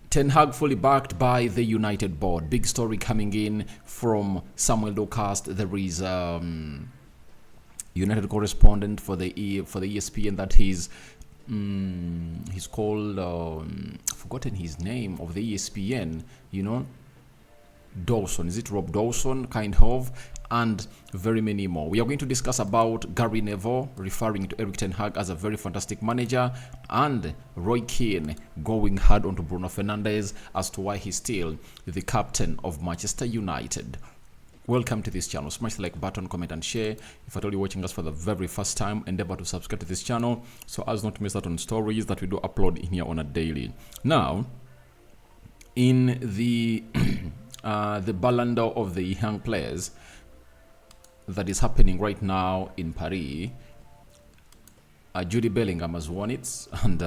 Ten Hag fully backed by the United board. Big story coming in from Samuel Lucas. There is United correspondent for the ESPN that he's called forgotten his name of the ESPN. Dawson. Is it Rob Dawson? Kind of. And very many more. We are going to discuss about Gary Neville referring to Erik ten Hag as a very fantastic manager, and Roy Keane going hard onto Bruno Fernandes as to why he's still the captain of Manchester United. Welcome to this channel. Smash the like button, comment and share. If at all you're watching us for the very first time, endeavor to subscribe to this channel so as not to miss out on stories that we do upload in here on a daily. Now, in the the Ballon d'Or of the young players that is happening right now in Paris, Jude Bellingham has won it, and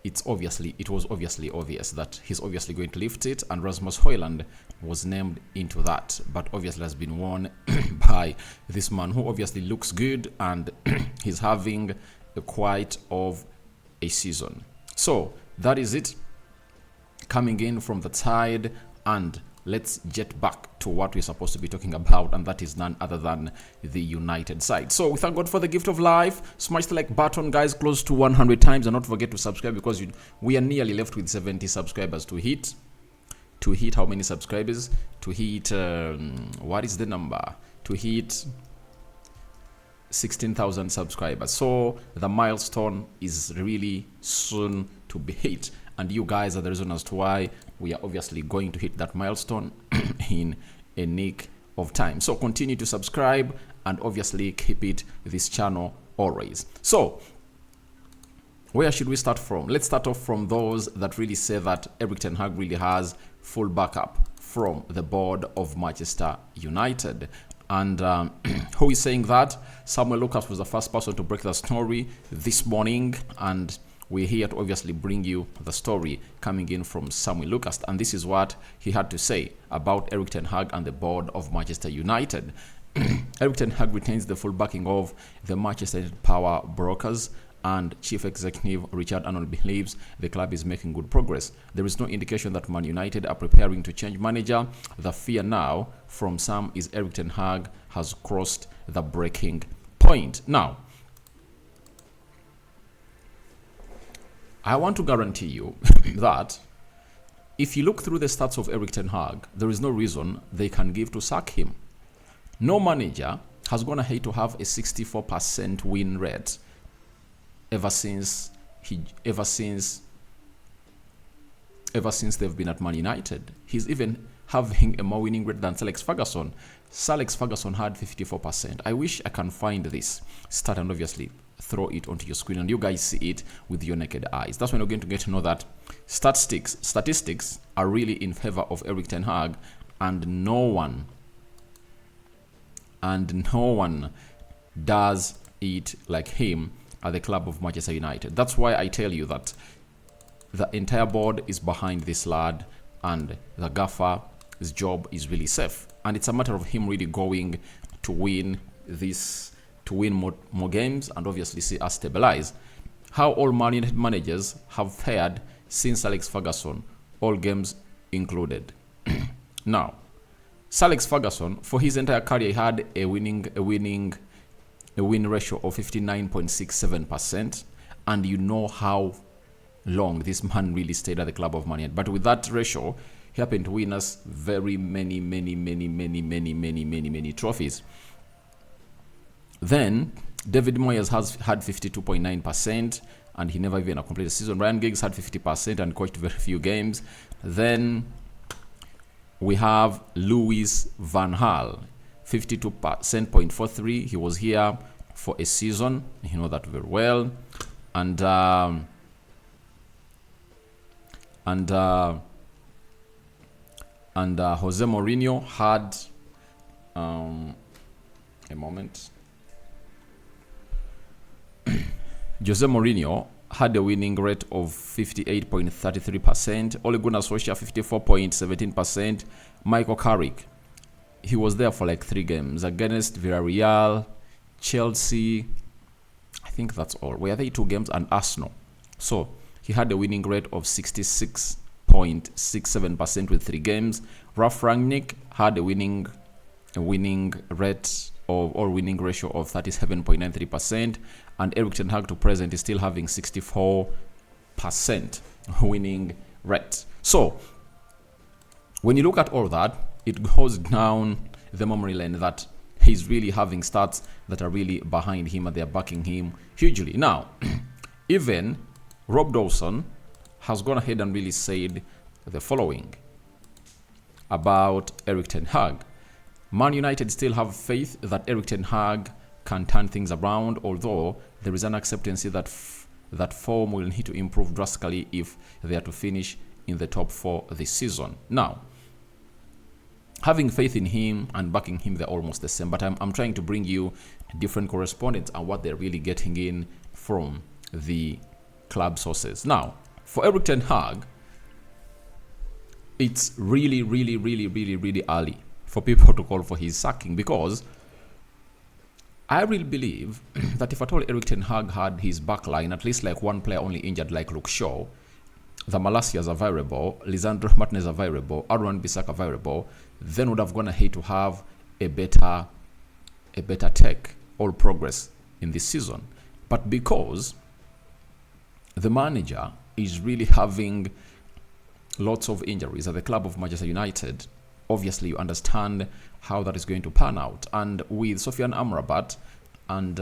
it was obviously obvious that he's obviously going to lift it, and Rasmus Højlund was named into that, but obviously has been won by this man who obviously looks good, and he's having quite of a season. So that is it coming in from the side, and let's get back to what we're supposed to be talking about, and that is none other than the United side. So we thank God for the gift of life. Smash the like button, guys, close to 100 times, and not forget to subscribe, because we are nearly left with 70 subscribers to hit. To hit how many subscribers? To hit what is the number? To hit 16,000 subscribers. So the milestone is really soon to be hit, and you guys are the reason as to why we are obviously going to hit that milestone in a nick of time. So continue to subscribe and obviously keep it this channel always. So where should we start from? Let's start off from those that really say that Erik ten Hag really has full backup from the board of Manchester United. And who is saying that? Samuel Lucas was the first person to break the story this morning, and we're here to obviously bring you the story coming in from Samuel Lucas, and this is what he had to say about Erik ten Hag and the board of Manchester United. Erik ten Hag retains the full backing of the Manchester United power brokers, and Chief Executive Richard Arnold believes the club is making good progress. There is no indication that Man United are preparing to change manager. The fear now from some is Erik ten Hag has crossed the breaking point. Now, I want to guarantee you that if you look through the stats of Erik ten Hag, there is no reason they can give to sack him. No manager has gone ahead to have a 64% win rate ever since they've been at Man United. He's even having a more winning rate than Sir Alex Ferguson. Sir Alex Ferguson had 54%. I wish I can find this stat and obviously throw it onto your screen and you guys see it with your naked eyes. That's when you're going to get to know that statistics are really in favor of Erik ten Hag, and no one does it like him at the club of Manchester United. That's why I tell you that the entire board is behind this lad, and the gaffer's job is really safe, and it's a matter of him really going to win more games and obviously see us stabilize. How all Man United managers have fared since Alex Ferguson, all games included. Now, Sir Alex Ferguson, for his entire career, he had a win ratio of 59.67%, and you know how long this man really stayed at the club of Man United. But with that ratio, he happened to win us very many trophies. Then David Moyes has had 52.9%, and he never even completed the season. Ryan Giggs had 50% and coached very few games. Then we have Louis van Gaal, 52.43%. He was here for a season. You know that very well. And Jose Mourinho had a moment. Jose Mourinho had a winning rate of 58.33%. Ole Gunnar Solskjaer 54.17%. Michael Carrick, he was there for like 3 games against Villarreal, Chelsea. I think that's all. Were they 2 games, and Arsenal. So he had a winning rate of 66 83.67% with 3 games. Ralf Rangnick had a winning rate or winning ratio of 37.93%, and Erik ten Hag to present is still having 64% winning rate. So when you look at all that, it goes down the memory lane that he's really having stats that are really behind him and they're backing him hugely. Now, even Rob Dawson has gone ahead and really said the following about Erik ten Hag. Man United still have faith that Erik ten Hag can turn things around, although there is an acceptance that that form will need to improve drastically if they are to finish in the top 4 this season. Now, having faith in him and backing him, they're almost the same, but I'm trying to bring you different correspondents and what they're really getting in from the club sources. Now, for Erik ten Hag, it's really early for people to call for his sacking, because I really believe that if at all Erik ten Hag had his back line, at least like one player only injured like Luke Shaw, the Malacias are variable, Lisandro Martinez are variable, Aaron Bissaka variable, then would have gone ahead to have a better take or progress in this season. But because the manager is really having lots of injuries at the club of Manchester United, obviously you understand how that is going to pan out. And with Sofiane Amrabat and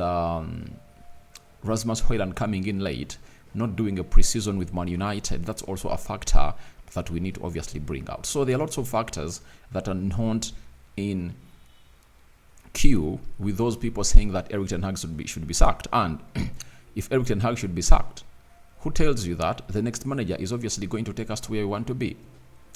Rasmus Højlund coming in late, not doing a preseason with Man United, that's also a factor that we need to obviously bring out. So there are lots of factors that are not in queue with those people saying that Erik ten Hag should be sacked. And if Erik ten Hag should be sacked, who tells you that the next manager is obviously going to take us to where we want to be?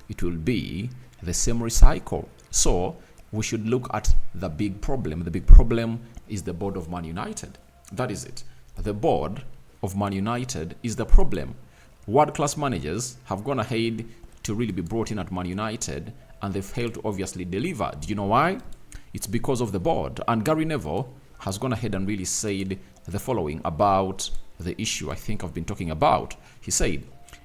It will be the same recycle. So we should look at the big problem. The big problem is the board of Man United. That is it. The board of Man United is the problem. World-class managers have gone ahead to really be brought in at Man United, and they failed to obviously deliver. Do you know why? It's because of the board. And Gary Neville has gone ahead and really said the following about the issue I think I've been talking about. He said,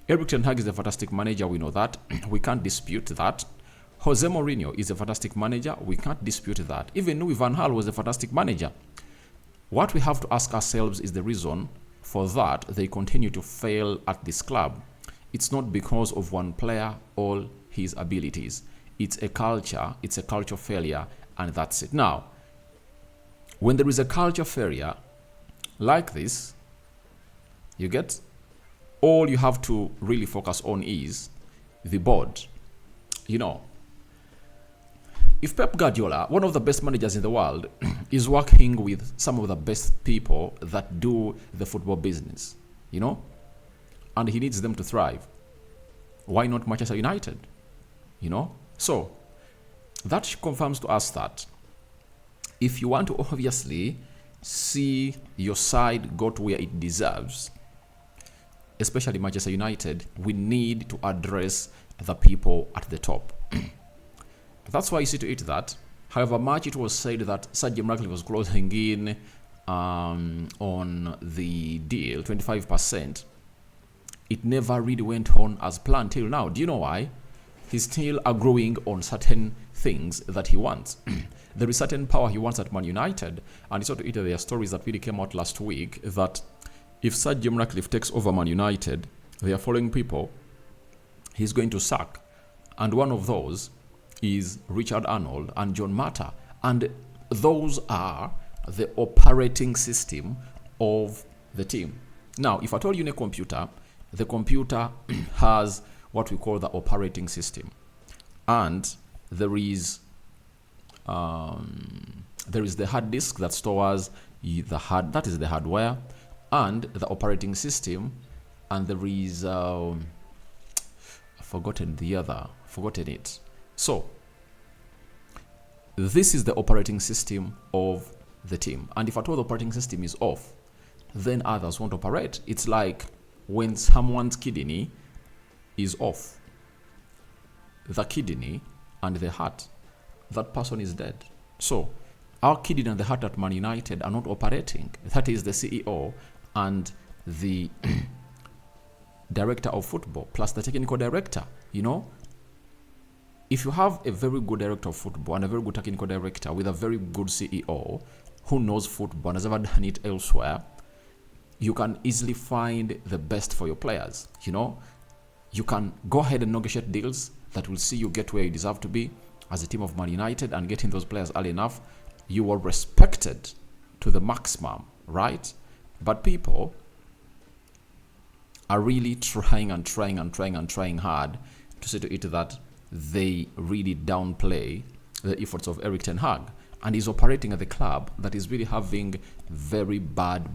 Erik ten Hag is a fantastic manager, we know that. We can't dispute that. Jose Mourinho is a fantastic manager, we can't dispute that. Even Louis van Gaal was a fantastic manager. What we have to ask ourselves is the reason for that they continue to fail at this club. It's not because of one player or his abilities. It's a culture failure, and that's it. Now, when there is a culture failure like this, you get, all you have to really focus on is the board. You know, if Pep Guardiola, one of the best managers in the world, is working with some of the best people that do the football business, you know, and he needs them to thrive, why not Manchester United? You know, so that confirms to us that if you want to obviously see your side go to where it deserves, especially Manchester United, we need to address the people at the top. That's why you see to it that, however much it was said that Sir Jim Ratcliffe was closing in on the deal, 25%, it never really went on as planned till now. Do you know why? He's still agreeing on certain things that he wants. There is certain power he wants at Man United, and it's sort of it. There are stories that really came out last week that if Sir Jim Ratcliffe takes over Man United, they are following people he's going to sack, and one of those is Richard Arnold and John Mata, and those are the operating system of the team. Now, if I told you in a computer, the computer has what we call the operating system, and there is the hard disk that stores that is the hardware, and the operating system, and there is I've forgotten it. So this is the operating system of the team, and if at all the operating system is off, then others won't operate. It's like when someone's kidney is off, the kidney and the heart, that person is dead. So our kidney and the heart at Man United are not operating. That is the CEO and the director of football plus the technical director, you know. If you have a very good director of football and a very good technical director with a very good CEO who knows football and has ever done it elsewhere, you can easily find the best for your players, you know. You can go ahead and negotiate deals that will see you get where you deserve to be as a team of Man United, and getting those players early enough, you are respected to the maximum, right? But people are really trying hard to see to it that they really downplay the efforts of Erik ten Hag, and he's operating at the club that is really having very bad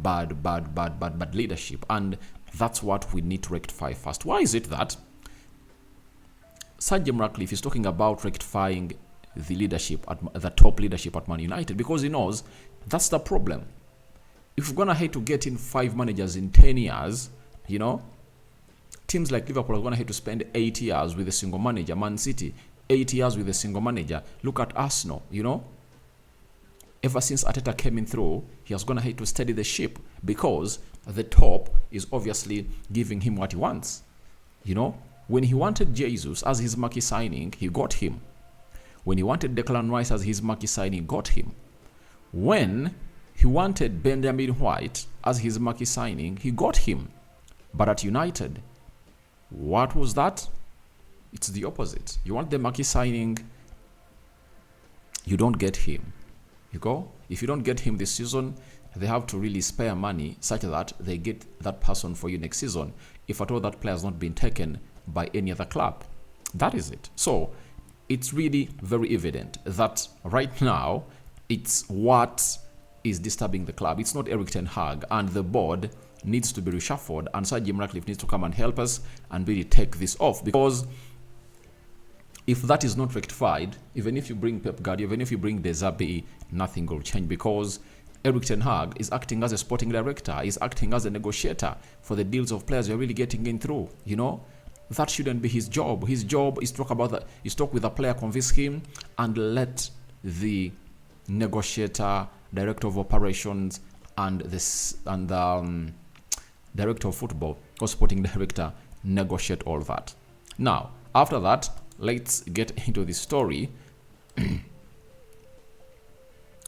leadership, and that's what we need to rectify first. Why is it that Sir Jim Ratcliffe is talking about rectifying the leadership at the top leadership at Man United? Because he knows that's the problem. If we're gonna hate to get in 5 managers in 10 years, you know, teams like Liverpool are gonna have to spend 8 years with a single manager. Man City, 8 years with a single manager. Look at Arsenal, you know. Ever since Arteta came in through, he has gonna have to steady the ship because the top is obviously giving him what he wants. You know, when he wanted Jesus as his marquee signing, he got him. When he wanted Declan Rice as his marquee signing, got him. When he wanted Benjamin White as his marquee signing, he got him. But at United, what was that? It's the opposite. You want the marquee signing, you don't get him. You go, if you don't get him this season, they have to really spare money such that they get that person for you next season, if at all that player has not been taken by any other club. That is it. So it's really very evident that right now it's what is disturbing the club. It's not Erik ten Hag, and the board needs to be reshuffled, and Sir Jim Ratcliffe needs to come and help us and really take this off, because if that is not rectified, even if you bring Pep Guardiola, even if you bring De Zerbi, nothing will change, because Erik ten Hag is acting as a sporting director, is acting as a negotiator for the deals of players you're really getting in through, you know. That shouldn't be his job. His job is to talk about that, is talk with the player, convince him, and let the negotiator, director of operations, and the director of football or sporting director negotiate all that. Now, after that, let's get into the story.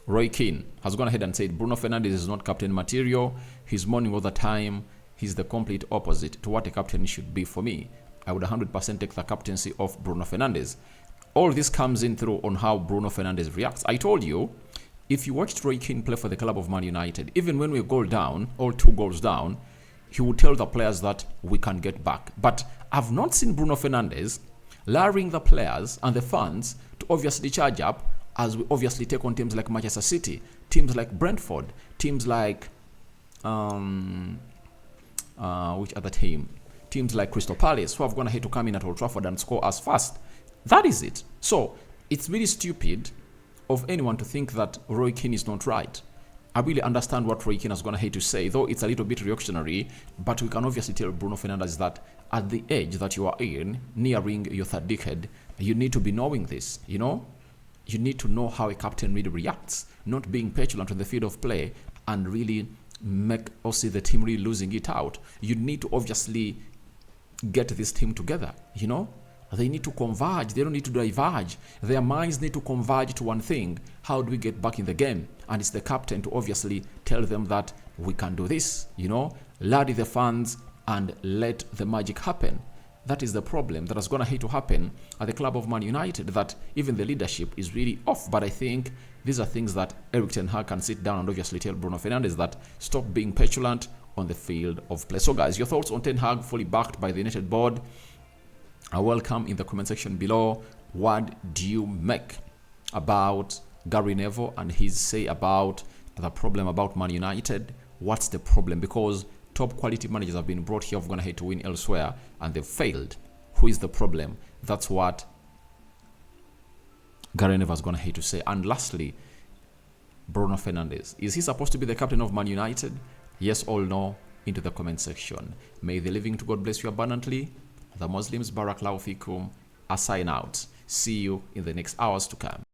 Roy Keane has gone ahead and said Bruno Fernandes is not captain material. He's mourning all the time. He's the complete opposite to what a captain should be for me. I would 100% take the captaincy of Bruno Fernandes. All this comes in through on how Bruno Fernandes reacts. I told you, if you watched Roy Keane play for the club of Man United, even when we go down, or 2 goals down, he would tell the players that we can get back. But I've not seen Bruno Fernandes luring the players and the fans to obviously charge up, as we obviously take on teams like Manchester City, teams like Brentford, teams like which other team? Teams like Crystal Palace, who have gone ahead to come in at Old Trafford and score us fast. That is it. So it's really stupid of anyone to think that Roy Keane is not right. I really understand what Roy Keane has gone ahead to say, though it's a little bit reactionary, but we can obviously tell Bruno Fernandes that at the age that you are in, nearing your 3rd decade, you need to be knowing this, you know? You need to know how a captain really reacts, not being petulant on the field of play and really make or see the team really losing it out. You need to obviously get this team together, you know? They need to converge. They don't need to diverge. Their minds need to converge to one thing. How do we get back in the game? And it's the captain to obviously tell them that we can do this, you know? Rally the fans and let the magic happen. That is the problem that is going to have to happen at the club of Man United, that even the leadership is really off. But I think these are things that Erik ten Hag can sit down and obviously tell Bruno Fernandes that stop being petulant on the field of play. So guys, your thoughts on Ten Hag fully backed by the United board are welcome in the comment section below. What do you make about Gary Neville and his say about the problem about Man United? What's the problem? Because top quality managers have been brought here, have gone ahead to win elsewhere, and they've failed. Who is the problem? That's what Gary Neville has gone ahead to say. And lastly, Bruno Fernandes. Is he supposed to be the captain of Man United? Yes or no? Into the comment section. May the living to God bless you abundantly. The Muslims, Barakallahu Fikum. I sign out. See you in the next hours to come.